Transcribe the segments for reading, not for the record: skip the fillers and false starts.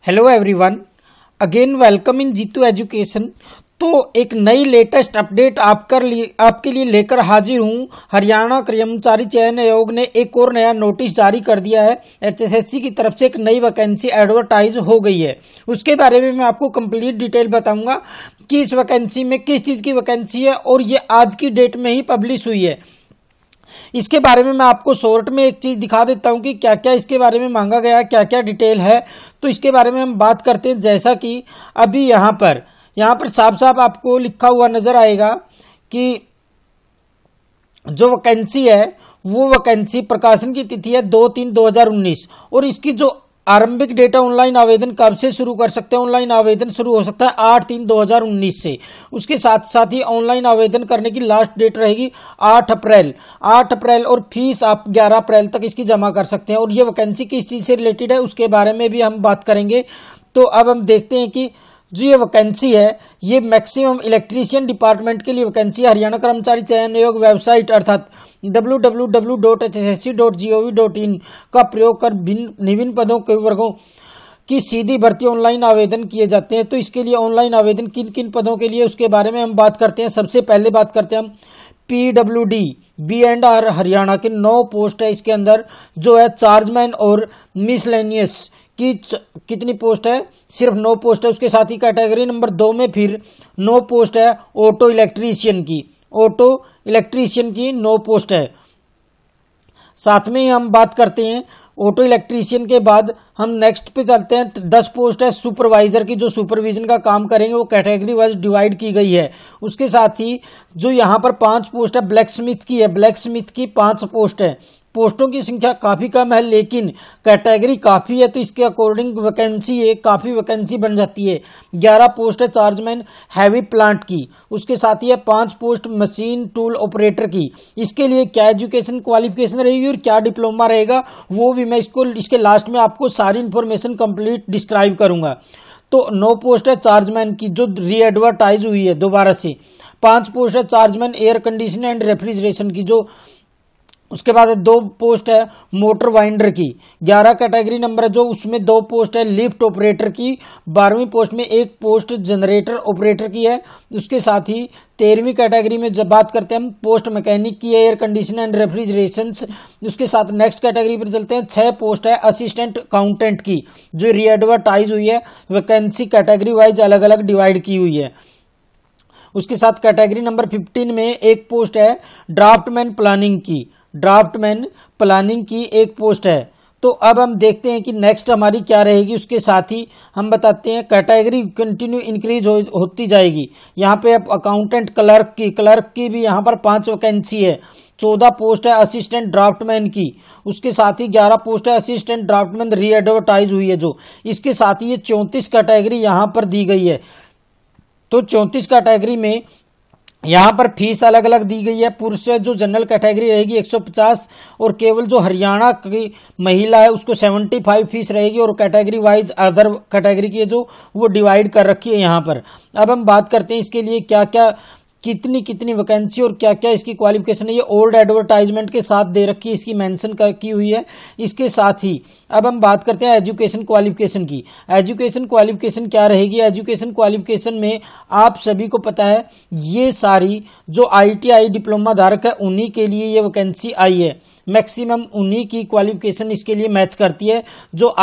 Hello everyone, again welcome in Jeetu Education. तो एक नई लेटेस्ट अपडेट आपके लिए लेकर हाजिर हूँ। हरियाणा कर्मचारी चयन आयोग ने एक और नया नोटिस जारी कर दिया है। एचएसएससी की तरफ से एक नई वैकेंसी एडवर्टाइज हो गई है। उसके बारे में मैं आपको कंप्लीट डिटेल बताऊंगा कि इस वैकेंसी में किस चीज़ की वैकेंसी है और ये आज की डेट में ही पब्लिश हुई है। इसके बारे में मैं आपको शॉर्ट में एक चीज़ दिखा देता हूं कि क्या क्या इसके बारे में मांगा गया है, क्या क्या डिटेल है। तो इसके बारे में हम बात करते हैं। जैसा कि अभी यहाँ पर साफ साफ आपको लिखा हुआ नजर आएगा कि जो वैकेंसी है वो वैकेंसी प्रकाशन की तिथि है 2/3/2019 और इसकी जो आरंभिक डेटा ऑनलाइन आवेदन कब से शुरू कर सकते हैं। ऑनलाइन आवेदन शुरू हो सकता है 8/3/2019 से। उसके साथ साथ ही ऑनलाइन आवेदन करने की लास्ट डेट रहेगी 8 अप्रैल और फीस आप 11 अप्रैल तक इसकी जमा कर सकते हैं। और ये वैकेंसी किस चीज़ से रिलेटेड है उसके बारे में भी हम बात करेंगे। तो अब हम देखते हैं कि जो ये वैकेंसी है ये मैक्सिमम इलेक्ट्रीशियन डिपार्टमेंट के लिए वैकेंसी हरियाणा कर्मचारी चयन आयोग वेबसाइट अर्थात www.hssc.gov.in का प्रयोग कर विभिन्न पदों के वर्गों की सीधी भर्ती ऑनलाइन आवेदन किए जाते हैं। तो इसके लिए ऑनलाइन आवेदन किन किन पदों के लिए उसके बारे में हम बात करते हैं। सबसे पहले बात करते हैं हम PWD B&R हरियाणा के 9 पोस्ट है। इसके अंदर जो है चार्जमैन और मिसलेनियस की कितनी पोस्ट है, सिर्फ 9 पोस्ट है। उसके साथ ही कैटेगरी नंबर 2 में फिर 9 पोस्ट है ऑटो इलेक्ट्रीशियन की 9 पोस्ट है। साथ में ही हम बात करते हैं ऑटो इलेक्ट्रीशियन के बाद हम नेक्स्ट पे चलते हैं। 10 पोस्ट है सुपरवाइजर की, जो सुपरविजन का काम करेंगे, वो कैटेगरी वाइज डिवाइड की गई है। उसके साथ ही जो यहाँ पर 5 पोस्ट है ब्लैक स्मिथ की 5 पोस्ट है। पोस्टों की संख्या काफी कम है लेकिन कैटेगरी काफी है, तो इसके अकॉर्डिंग वैकेंसी काफी वैकेंसी बन जाती है। 11 पोस्ट है चार्जमैन हैवी प्लांट की। उसके साथ ही है 5 पोस्ट मशीन टूल ऑपरेटर की। इसके लिए क्या एजुकेशन क्वालिफिकेशन रहेगी और क्या डिप्लोमा रहेगा वो भी मैं इसके लास्ट में आपको सारी इंफॉर्मेशन कंप्लीट डिस्क्राइब करूंगा। तो 9 पोस्ट है चार्जमैन की जो री एडवर्टाइज हुई है दोबारा से। 5 पोस्ट है chargeman air condition and refrigeration की जो। उसके बाद 2 पोस्ट है मोटर वाइंडर की। 11 कैटेगरी नंबर है जो, उसमें 2 पोस्ट है लिफ्ट ऑपरेटर की। 12वीं पोस्ट में 1 पोस्ट जनरेटर ऑपरेटर की है। उसके साथ ही 13वीं कैटेगरी में जब बात करते हैं हम पोस्ट मैकेनिक की है एयर कंडीशन एंड रेफ्रिजरेशन। उसके साथ नेक्स्ट कैटेगरी पर चलते हैं। 6 पोस्ट है असिस्टेंट अकाउंटेंट की जो री एडवर्टाइज हुई है। वैकेंसी कैटेगरी वाइज अलग अलग डिवाइड की हुई है। उसके साथ कैटेगरी नंबर 15 में 1 पोस्ट है ड्राफ्टमैन प्लानिंग की 1 पोस्ट है। तो अब हम देखते हैं कि नेक्स्ट हमारी क्या रहेगी। उसके साथ ही हम बताते हैं कैटेगरी कंटिन्यू इंक्रीज होती जाएगी। यहाँ पे अब अकाउंटेंट क्लर्क की भी यहाँ पर 5 वैकेंसी है। 14 पोस्ट है असिस्टेंट ड्राफ्टमैन की। उसके साथ ही 11 पोस्ट है असिस्टेंट ड्राफ्टमैन री एडवर्टाइज हुई है जो। इसके साथ ही ये 34 कैटेगरी यहाँ पर दी गई है। तो 34 कैटेगरी में यहाँ पर फीस अलग अलग दी गई है। पुरुष जो जनरल कैटेगरी रहेगी 150 और केवल जो हरियाणा की महिला है उसको 75 फीस रहेगी और कैटेगरी वाइज अदर कैटेगरी की जो वो डिवाइड कर रखी है यहाँ पर। अब हम बात करते हैं इसके लिए क्या क्या कितनी वैकेंसी और क्या क्या इसकी क्वालिफिकेशन है। ये ओल्ड एडवर्टाइजमेंट के साथ दे रखी है, इसकी मेंशन की हुई है। इसके साथ ही अब हम बात करते हैं एजुकेशन क्वालिफिकेशन की। एजुकेशन क्वालिफिकेशन क्या रहेगी। एजुकेशन क्वालिफिकेशन में आप सभी को पता है ये सारी जो ITI डिप्लोमा धारक है उन्हीं के लिए ये वैकेंसी आई है। मैक्सिमम उन्हीं की क्वालिफिकेशन इसके लिए मैच करती है जो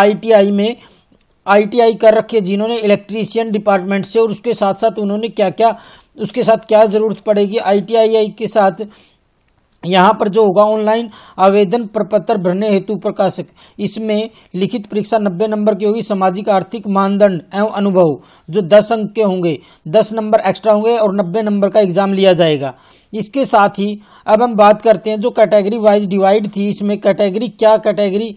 ITI कर रखी है जिन्होंने इलेक्ट्रीशियन डिपार्टमेंट से। और उसके साथ साथ उन्होंने उसके साथ क्या जरूरत पड़ेगी ITI के साथ। यहाँ पर जो होगा ऑनलाइन आवेदन प्रपत्र भरने हेतु प्रकाशक, इसमें लिखित परीक्षा 90 नंबर की होगी। सामाजिक आर्थिक मानदंड एवं अनुभव जो 10 अंक के होंगे, 10 नंबर एक्स्ट्रा होंगे और 90 नंबर का एग्जाम लिया जाएगा। इसके साथ ही अब हम बात करते हैं जो कैटेगरी वाइज डिवाइड थी, इसमें कैटेगरी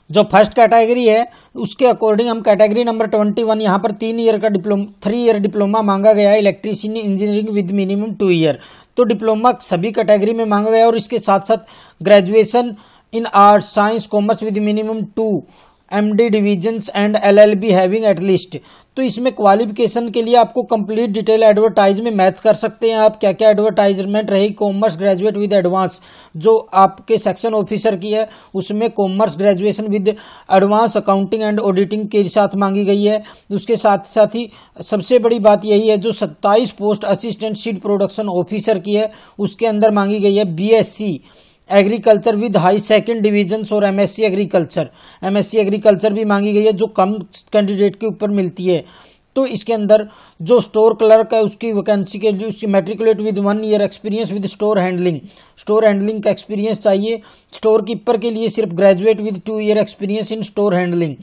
जो फर्स्ट कैटेगरी है उसके अकॉर्डिंग हम कैटेगरी नंबर 21 यहाँ पर 3 ईयर डिप्लोमा मांगा गया है electrician engineering with minimum 2 year. तो डिप्लोमा सभी कैटेगरी में मांगा गया और इसके साथ साथ graduation in arts science commerce with minimum 2 MD divisions and LLB having at least. तो इसमें क्वालिफिकेशन के लिए आपको कंप्लीट डिटेल एडवर्टाइज में मैच कर सकते हैं आप क्या क्या एडवर्टाइजमेंट रहेगी। कॉमर्स ग्रेजुएट विद एडवांस जो आपके सेक्शन ऑफिसर की है उसमें commerce graduation with advance accounting and auditing के साथ मांगी गई है। उसके साथ साथ ही सबसे बड़ी बात यही है जो 27 post assistant seed production officer की है उसके अंदर मांगी गई है BSc agriculture with high second division और MSc एग्रीकल्चर भी मांगी गई है जो कम कैंडिडेट के ऊपर मिलती है। तो इसके अंदर जो स्टोर क्लर्क है उसकी वैकेंसी के लिए उसकी matriculate with 1 year experience with store handling का एक्सपीरियंस चाहिए। स्टोर कीपर के लिए सिर्फ graduate with 2 year experience in store handling.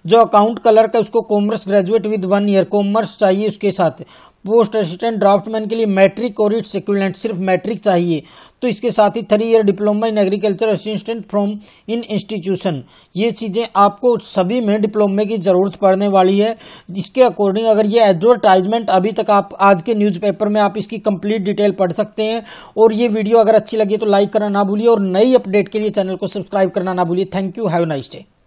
जो अकाउंट क्लर्क है उसको commerce graduate with 1 year commerce चाहिए। उसके साथ पोस्ट असिस्टेंट ड्राफ्टमैन के लिए मैट्रिक और इट्स इक्विवेलेंट सिर्फ मैट्रिक चाहिए। तो इसके साथ ही 3 year diploma in agriculture assistant from in institution. ये चीज़ें आपको सभी में डिप्लोमे की ज़रूरत पड़ने वाली है। जिसके अकॉर्डिंग अगर ये एडवर्टाइजमेंट अभी तक आप आज के न्यूज़पेपर में आप इसकी कंप्लीट डिटेल पढ़ सकते हैं। और ये वीडियो अगर अच्छी लगी तो लाइक करना ना भूलिए और नई अपडेट के लिए चैनल को सब्सक्राइब करना ना भूलिए। Thank you, have a nice day.